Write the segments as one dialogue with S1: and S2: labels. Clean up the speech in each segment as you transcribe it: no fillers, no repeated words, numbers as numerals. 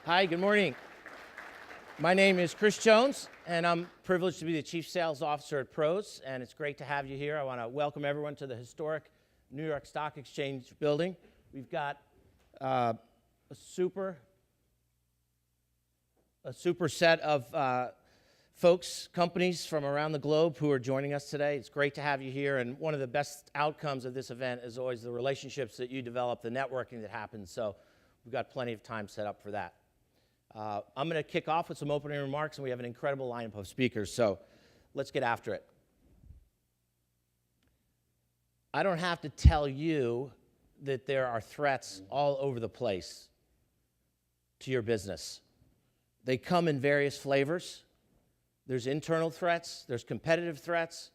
S1: Hi, good morning. My name is Chris Jones, and I'm privileged to be the Chief Sales Officer at Pros, and it's great to have you here. I want to welcome everyone to the historic New York Stock Exchange building. We've got a super set of folks, companies from around the globe who are joining us today. It's great to have you here, and one of the best outcomes of this event is always the relationships that you develop, the networking that happens, so we've got plenty of time set up for that. I'm going to kick off with some opening remarks, and we have an incredible lineup of speakers, so let's get after it. I don't have to tell you that there are threats all over the place to your business. They come in various flavors. There's internal threats, there's competitive threats,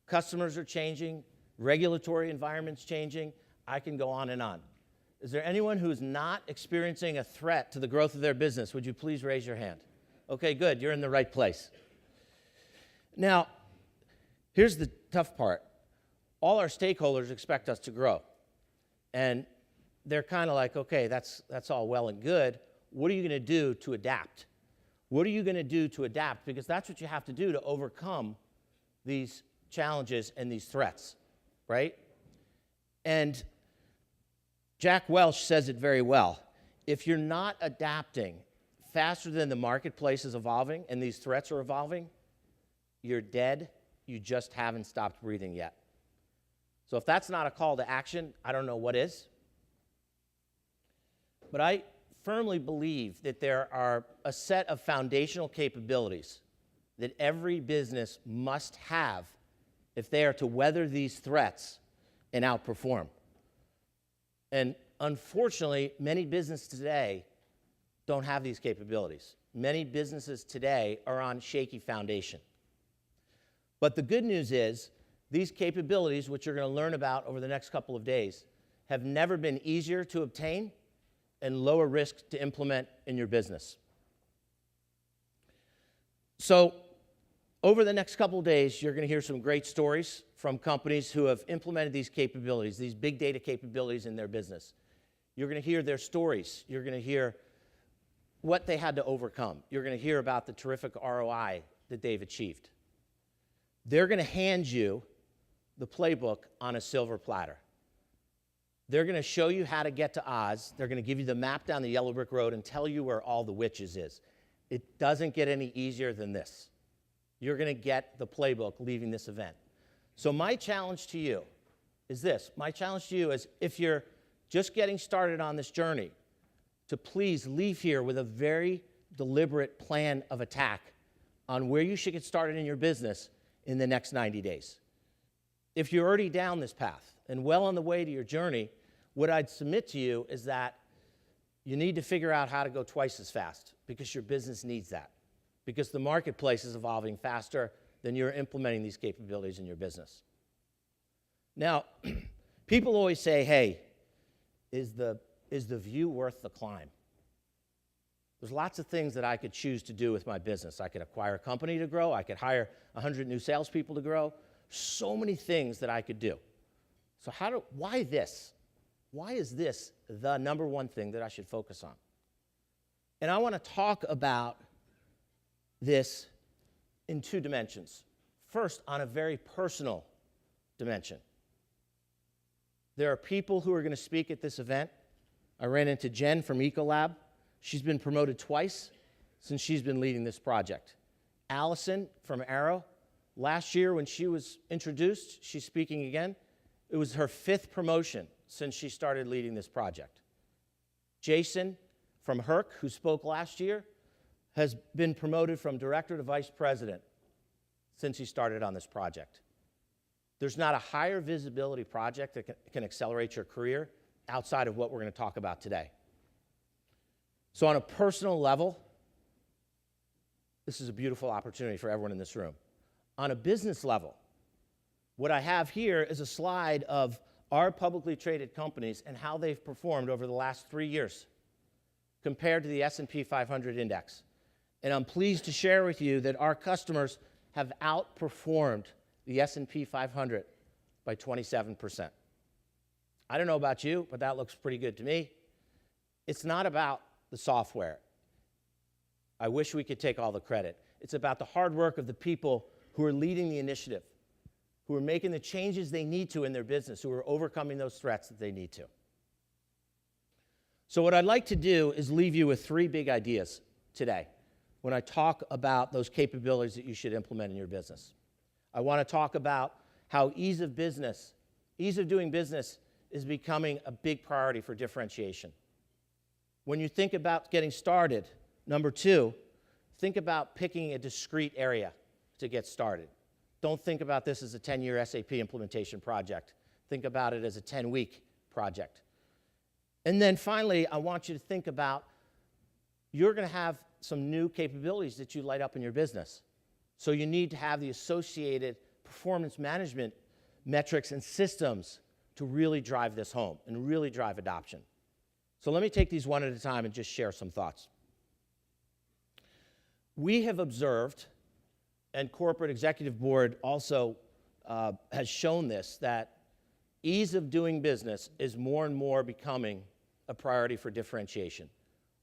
S1: customers are changing, regulatory environment's changing. I can go on and on. Is there anyone who's not experiencing a threat to the growth of their business? Would you please raise your hand? Okay, good. You're in the right place. Now, here's the tough part. All our stakeholders expect us to grow. And they're kind of like, okay, that's all well and good. What are you going to do to adapt? What are you going to do to adapt? Because that's what you have to do to overcome these challenges and these threats, right? And Jack Welch says it very well. If you're not adapting faster than the marketplace is evolving and these threats are evolving, you're dead. You just haven't stopped breathing yet. So if that's not a call to action, I don't know what is. But I firmly believe that there are a set of foundational capabilities that every business must have if they are to weather these threats and outperform. And unfortunately, many businesses today don't have these capabilities. Many businesses today are on shaky foundation. But the good news is these capabilities, which you're going to learn about over the next couple of days, have never been easier to obtain and lower risk to implement in your business. So over the next couple of days, you're going to hear some great stories from companies who have implemented these capabilities, these big data capabilities in their business. You're going to hear their stories. You're going to hear what they had to overcome. You're going to hear about the terrific ROI that they've achieved. They're going to hand you the playbook on a silver platter. They're going to show you how to get to Oz. They're going to give you the map down the yellow brick road and tell you where all the witches is. It doesn't get any easier than this. You're going to get the playbook leaving this event. So my challenge to you is this. My challenge to you is if you're just getting started on this journey, to please leave here with a very deliberate plan of attack on where you should get started in your business in the next 90 days. If you're already down this path and well on the way to your journey, what I'd submit to you is that you need to figure out how to go twice as fast because your business needs that, because the marketplace is evolving faster than you're implementing these capabilities in your business. Now, people always say, hey, is the view worth the climb? There's lots of things that I could choose to do with my business. I could acquire a company to grow. I could hire 100 new salespeople to grow. So many things that I could do. So why this? Why is this the number one thing that I should focus on? And I want to talk about this in two dimensions. First, on a very personal dimension. There are people who are going to speak at this event. I ran into Jen from Ecolab. She's been promoted twice since she's been leading this project. Allison from Arrow. Last year when she was introduced, she's speaking again. It was her 5th promotion since she started leading this project. Jason from Herc, who spoke last year, has been promoted from director to vice president since he started on this project. There's not a higher visibility project that can accelerate your career outside of what we're going to talk about today. So on a personal level, this is a beautiful opportunity for everyone in this room. On a business level, what I have here is a slide of our publicly traded companies and how they've performed over the last 3 years compared to the S&P 500 index. And I'm pleased to share with you that our customers have outperformed the S&P 500 by 27%. I don't know about you, but that looks pretty good to me. It's not about the software. I wish we could take all the credit. It's about the hard work of the people who are leading the initiative, who are making the changes they need to in their business, who are overcoming those threats that they need to. So what I'd like to do is leave you with 3 big ideas today when I talk about those capabilities that you should implement in your business. I want to talk about how ease of doing business is becoming a big priority for differentiation. When you think about getting started, number 2, think about picking a discrete area to get started. Don't think about this as a 10-year SAP implementation project. Think about it as a 10-week project. And then finally, I want you to think about you're going to have some new capabilities that you light up in your business. So you need to have the associated performance management metrics and systems to really drive this home and really drive adoption. So let me take these one at a time and just share some thoughts. We have observed, and Corporate Executive Board also has shown this, that ease of doing business is more and more becoming a priority for differentiation.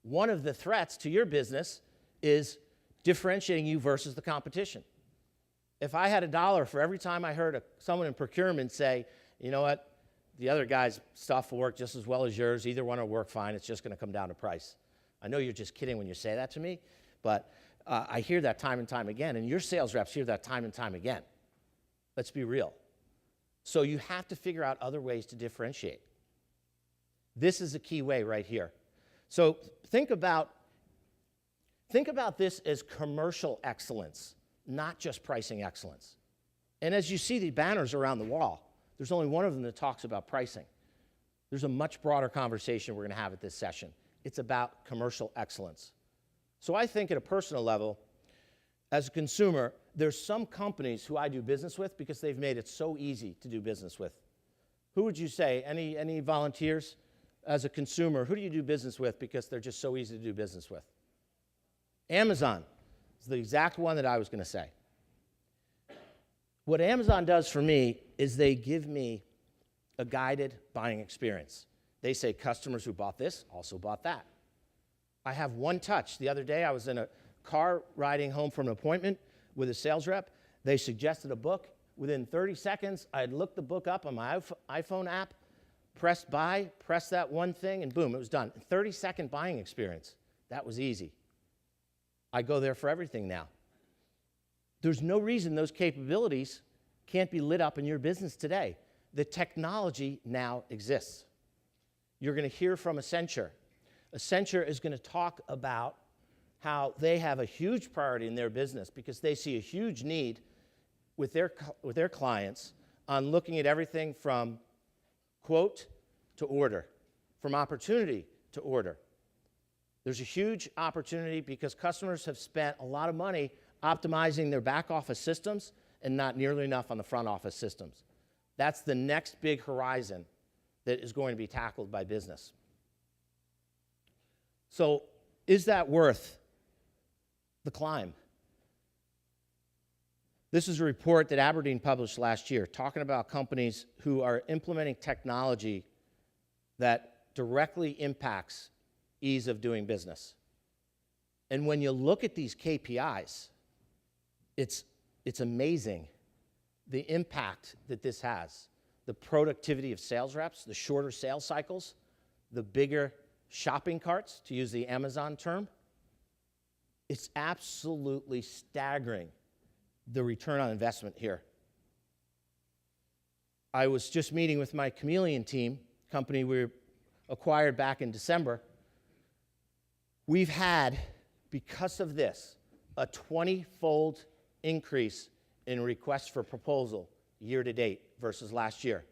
S1: One of the threats to your business is differentiating you versus the competition. If I had $1 for every time I heard someone in procurement say, you know what, the other guy's stuff will work just as well as yours, either one will work fine, it's just going to come down to price. I know you're just kidding when you say that to me, but I hear that time and time again, and your sales reps hear that time and time again. Let's be real. So you have to figure out other ways to differentiate. This is a key way right here. So think about this as commercial excellence, not just pricing excellence. And as you see the banners around the wall, there's only one of them that talks about pricing. There's a much broader conversation we're going to have at this session. It's about commercial excellence. So I think at a personal level, as a consumer, there's some companies who I do business with because they've made it so easy to do business with. Who would you say? Any volunteers? As a consumer, who do you do business with because they're just so easy to do business with? Amazon is the exact one that I was going to say. What Amazon does for me is they give me a guided buying experience. They say customers who bought this also bought that. I have one touch. The other day I was in a car riding home from an appointment with a sales rep. They suggested a book. Within 30 seconds, I had looked the book up on my iPhone app, pressed buy, pressed that one thing, and boom, it was done. 30-second buying experience. That was easy. I go there for everything now. There's no reason those capabilities can't be lit up in your business today. The technology now exists. You're going to hear from Accenture. Accenture is going to talk about how they have a huge priority in their business because they see a huge need with their clients on looking at everything from quote to order, from opportunity to order. There's a huge opportunity because customers have spent a lot of money optimizing their back office systems and not nearly enough on the front office systems. That's the next big horizon that is going to be tackled by business. So is that worth the climb? This is a report that Aberdeen published last year talking about companies who are implementing technology that directly impacts ease of doing business. And when you look at these KPIs, it's amazing the impact that this has. The productivity of sales reps, the shorter sales cycles, the bigger shopping carts, to use the Amazon term. It's absolutely staggering, the return on investment here. I was just meeting with my Chameleon team, company we acquired back in December. We've had, because of this, a 20-fold increase in requests for proposal year to date versus last year.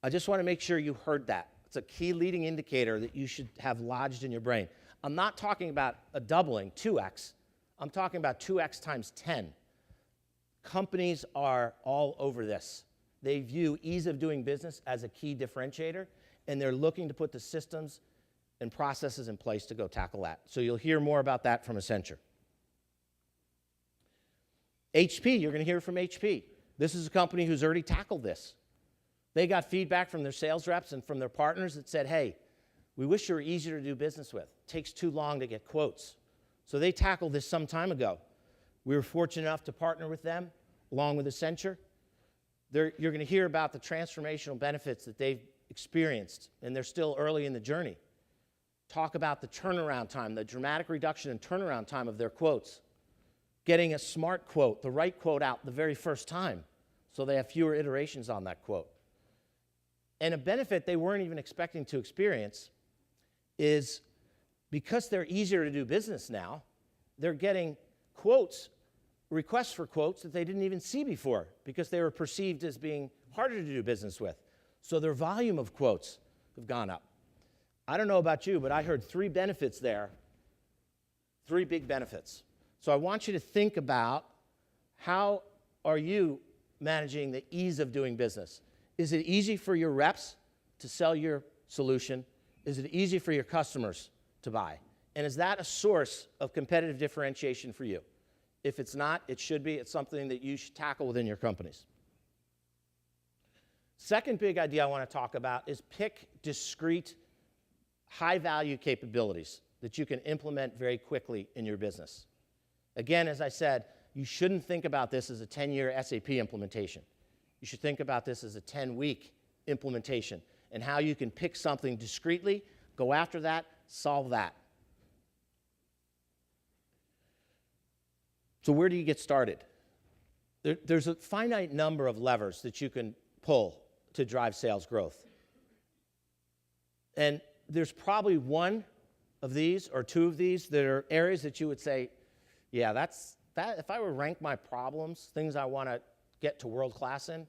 S1: I just want to make sure you heard that. It's a key leading indicator that you should have lodged in your brain. I'm not talking about a doubling, 2x. I'm talking about 2x times 10. Companies are all over this. They view ease of doing business as a key differentiator, and they're looking to put the systems and processes in place to go tackle that. So you'll hear more about that from Accenture. HP, you're going to hear from HP. This is a company who's already tackled this. They got feedback from their sales reps and from their partners that said, hey, we wish you were easier to do business with. It takes too long to get quotes. So they tackled this some time ago. We were fortunate enough to partner with them, along with Accenture. You're going to hear about the transformational benefits that they've experienced, and they're still early in the journey. Talk about the turnaround time, the dramatic reduction in turnaround time of their quotes. Getting a smart quote, the right quote out the very first time, so they have fewer iterations on that quote. And a benefit they weren't even expecting to experience is because they're easier to do business now, they're getting quotes, requests for quotes that they didn't even see before because they were perceived as being harder to do business with. So their volume of quotes have gone up. I don't know about you, but I heard 3 benefits there, 3 big benefits. So I want you to think about how are you managing the ease of doing business? Is it easy for your reps to sell your solution? Is it easy for your customers to buy? And is that a source of competitive differentiation for you? If it's not, it should be. It's something that you should tackle within your companies. Second big idea I want to talk about is pick discrete, high-value capabilities that you can implement very quickly in your business. Again, as I said, you shouldn't think about this as a 10-year SAP implementation. You should think about this as a 10-week implementation and how you can pick something discreetly, go after that, solve that. So where do you get started? There's a finite number of levers that you can pull to drive sales growth. And there's probably one of these or 2 of these that are areas that you would say, yeah, that's that. If I were to rank my problems, things I want to get to world class in,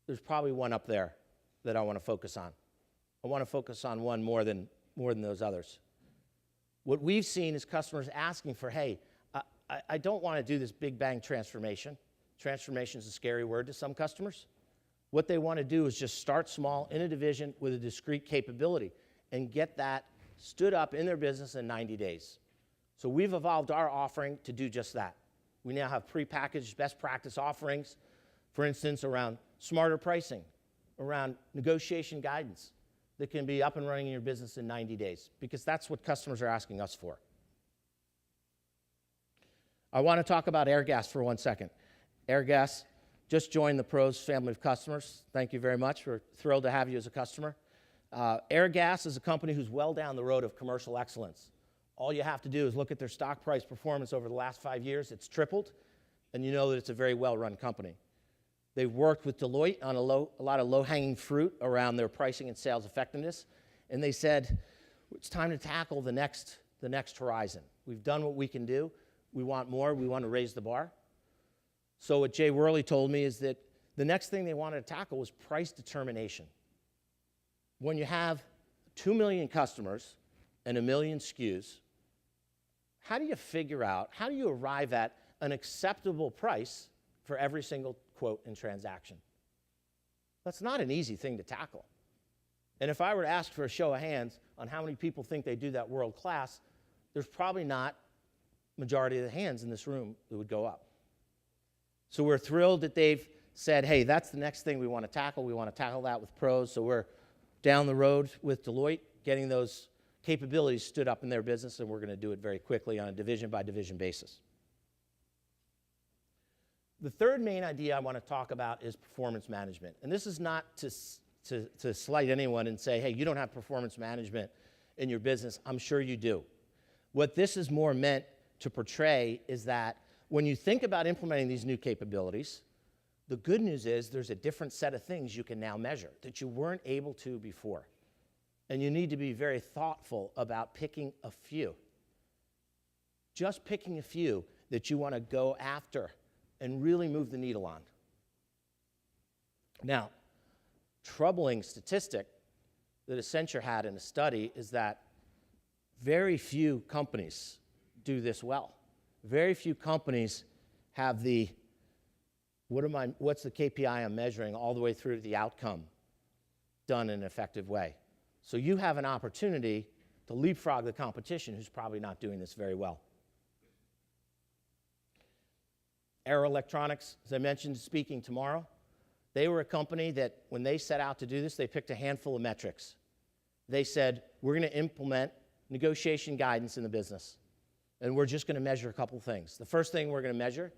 S1: there's probably one up there that I want to focus on. I want to focus on one more than those others. What we've seen is customers asking for, hey, I don't want to do this big bang transformation. Transformation is a scary word to some customers. What they want to do is just start small in a division with a discrete capability and get that stood up in their business in 90 days. So we've evolved our offering to do just that. We now have prepackaged best practice offerings, for instance, around smarter pricing, around negotiation guidance that can be up and running in your business in 90 days, because that's what customers are asking us for. I want to talk about Airgas for 1 second. Airgas just joined the Pros family of customers. Thank you very much. We're thrilled to have you as a customer. Airgas is a company who's well down the road of commercial excellence. All you have to do is look at their stock price performance over the last 5 years. It's tripled, and you know that it's a very well-run company. They've worked with Deloitte on a lot of low-hanging fruit around their pricing and sales effectiveness, and they said, it's time to tackle the next horizon. We've done what we can do. We want more. We want to raise the bar. So what Jay Worley told me is that the next thing they wanted to tackle was price determination. When you have 2 million customers and 1 million SKUs, how do you figure out, how do you arrive at an acceptable price for every single quote and transaction? That's not an easy thing to tackle. And if I were to ask for a show of hands on how many people think they do that world class, there's probably not majority of the hands in this room that would go up. So we're thrilled that they've said, hey, that's the next thing we want to tackle. We want to tackle that with Pros. So we're down the road with Deloitte, getting those capabilities stood up in their business, and we're going to do it very quickly on a division-by-division basis. The third main idea I want to talk about is performance management. And this is not to slight anyone and say, hey, you don't have performance management in your business. I'm sure you do. What this is more meant to portray is that when you think about implementing these new capabilities, the good news is there's a different set of things you can now measure that you weren't able to before. And you need to be very thoughtful about picking a few. Just picking a few that you want to go after and really move the needle on. Now, troubling statistic that Accenture had in a study is that very few companies do this well. Very few companies have the, what's the KPI I'm measuring all the way through to the outcome done in an effective way. So you have an opportunity to leapfrog the competition who's probably not doing this very well. Arrow Electronics, as I mentioned, speaking tomorrow. They were a company that when they set out to do this, they picked a handful of metrics. They said, we're going to implement negotiation guidance in the business. And we're just going to measure a couple things. The first thing we're going to measure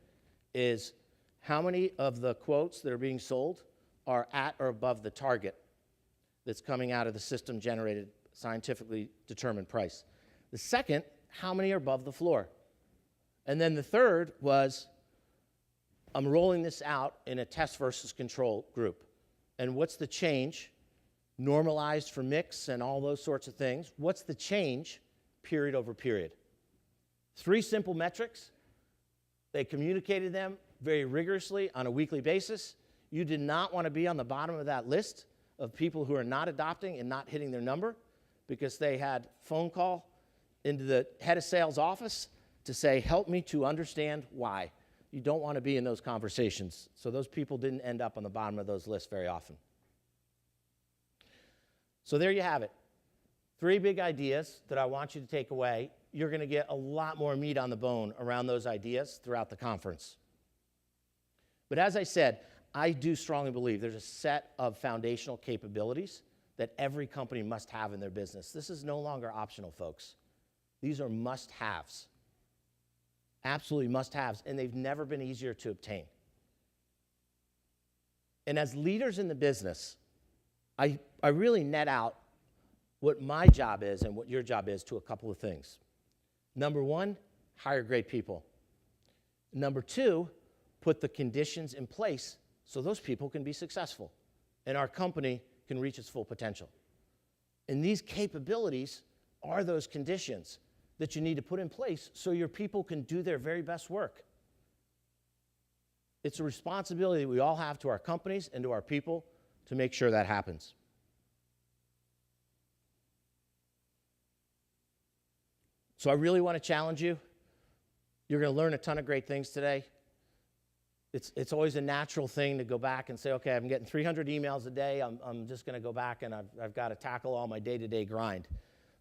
S1: is how many of the quotes that are being sold are at or above the target that's coming out of the system-generated, scientifically determined price. The second, how many are above the floor? And then the third was, I'm rolling this out in a test versus control group. And what's the change, normalized for mix and all those sorts of things? What's the change period over period? 3 simple metrics. They communicated them very rigorously on a weekly basis. You did not want to be on the bottom of that list of people who are not adopting and not hitting their number because they had phone call into the head of sales office to say, help me to understand why. You don't want to be in those conversations. So those people didn't end up on the bottom of those lists very often. So there you have it. 3 big ideas that I want you to take away. You're going to get a lot more meat on the bone around those ideas throughout the conference. But as I said, I do strongly believe there's a set of foundational capabilities that every company must have in their business. This is no longer optional, folks. These are must-haves. Absolutely must-haves, and they've never been easier to obtain. And as leaders in the business, I really net out what my job is and what your job is to a couple of things. Number 1, hire great people. Number 2, put the conditions in place so those people can be successful and our company can reach its full potential. And these capabilities are those conditions that you need to put in place so your people can do their very best work. It's a responsibility we all have to our companies and to our people to make sure that happens. So I really want to challenge you. You're going to learn a ton of great things today. It's always a natural thing to go back and say, okay, I'm getting 300 emails a day. I'm just going to go back and I've got to tackle all my day-to-day grind.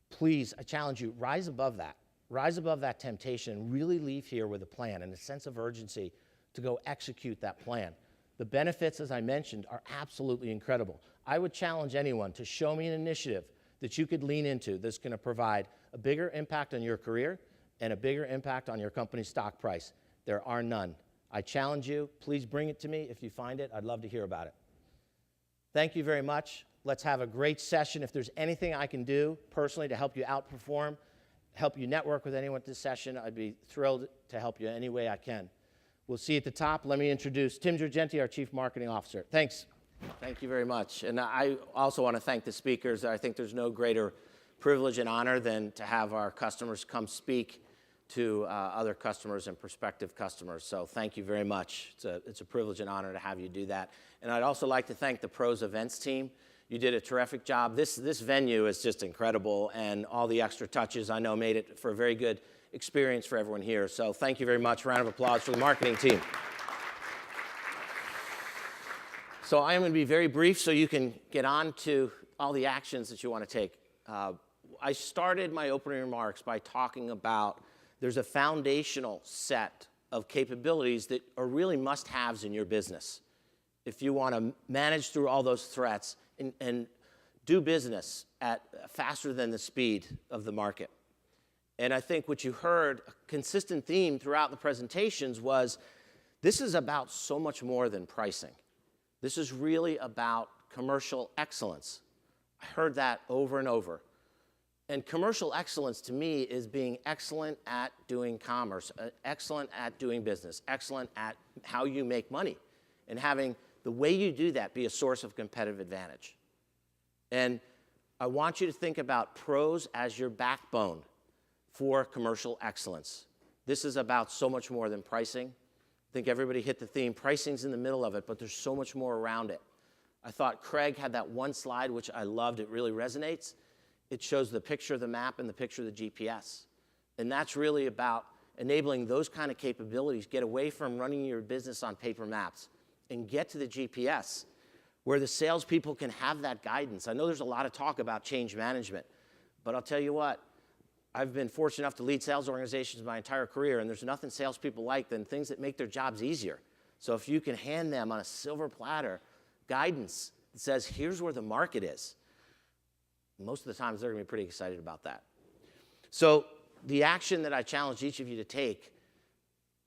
S1: Please, I challenge you, rise above that. Rise above that temptation and really leave here with a plan and a sense of urgency to go execute that plan. The benefits, as I mentioned, are absolutely incredible. I would challenge anyone to show me an initiative that you could lean into that's going to provide a bigger impact on your career and a bigger impact on your company's stock price. There are none. I challenge you. Please bring it to me. If you find it, I'd love to hear about it. Thank you very much. Let's have a great session. If there's anything I can do personally to help you outperform, help you network with anyone at this session, I'd be thrilled to help you any way I can. We'll see you at the top. Let me introduce Tim Girgenti, our Chief Marketing Officer. Thanks. Thank you very much. And I also want to thank the speakers. I think there's no greater privilege and honor than to have our customers come speak to other customers and prospective customers. So thank you very much. It's a privilege and honor to have you do that. And I'd also like to thank the Pros Events team. You did a terrific job. This venue is just incredible, and all the extra touches I know made it for a very good experience for everyone here. So thank you very much. Round of applause for the marketing team. So I am going to be very brief so you can get on to all the actions that you want to take. I started my opening remarks by talking about there's a foundational set of capabilities that are really must-haves in your business if you want to manage through all those threats and do business at faster than the speed of the market. And I think what you heard, a consistent theme throughout the presentations was this is about so much more than pricing. This is really about commercial excellence. I heard that over and over. And commercial excellence to me is being excellent at doing commerce, excellent at doing business, excellent at how you make money, and having the way you do that be a source of competitive advantage. And I want you to think about pros as your backbone for commercial excellence. This is about so much more than pricing. I think everybody hit the theme. Pricing's in the middle of it, but there's so much more around it. I thought Craig had that one slide, which I loved. It really resonates. It shows the picture of the map and the picture of the GPS. And that's really about enabling those kind of capabilities. Get away from running your business on paper maps and get to the GPS where the salespeople can have that guidance. I know there's a lot of talk about change management, but I'll tell you what, I've been fortunate enough to lead sales organizations my entire career, and there's nothing salespeople like than things that make their jobs easier. So if you can hand them on a silver platter guidance that says, here's where the market is, most of the times they're going to be pretty excited about that. So the action that I challenged each of you to take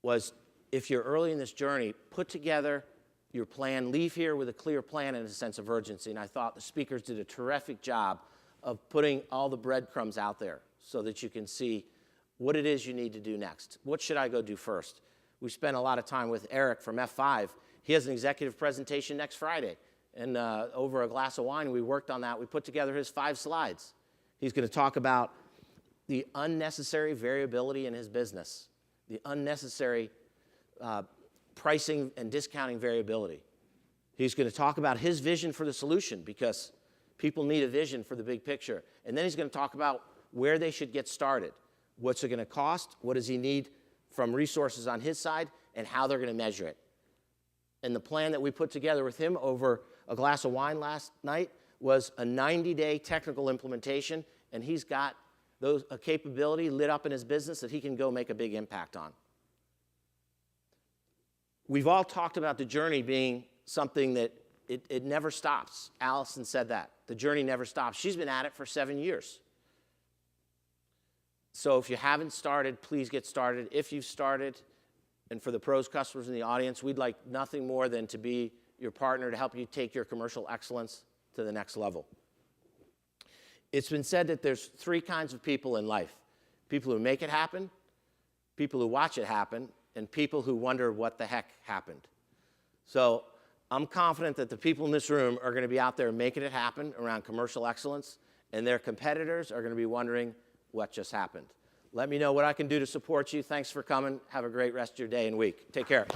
S1: was, if you're early in this journey, put together your plan, leave here with a clear plan and a sense of urgency. And I thought the speakers did a terrific job of putting all the breadcrumbs out there so that you can see what it is you need to do next. What should I go do first? We spent a lot of time with Eric from F5. He has an executive presentation next Friday. And over a glass of wine, we worked on that. We put together his 5 slides. He's going to talk about the unnecessary variability in his business, the unnecessary pricing and discounting variability. He's going to talk about his vision for the solution, because people need a vision for the big picture. And then he's going to talk about where they should get started. What's it going to cost? What does he need from resources on his side? And how they're going to measure it. And the plan that we put together with him over a glass of wine last night was a 90-day technical implementation, and he's got a capability lit up in his business that he can go make a big impact on. We've all talked about the journey being something that it never stops. Allison said that. The journey never stops. She's been at it for 7 years. So if you haven't started, please get started. If you've started, and for the pros customers in the audience, we'd like nothing more than to be your partner to help you take your commercial excellence to the next level. It's been said that there's 3 kinds of people in life: people who make it happen, people who watch it happen, and people who wonder what the heck happened. So I'm confident that the people in this room are going to be out there making it happen around commercial excellence, and their competitors are going to be wondering what just happened. Let me know what I can do to support you. Thanks for coming. Have a great rest of your day and week. Take care.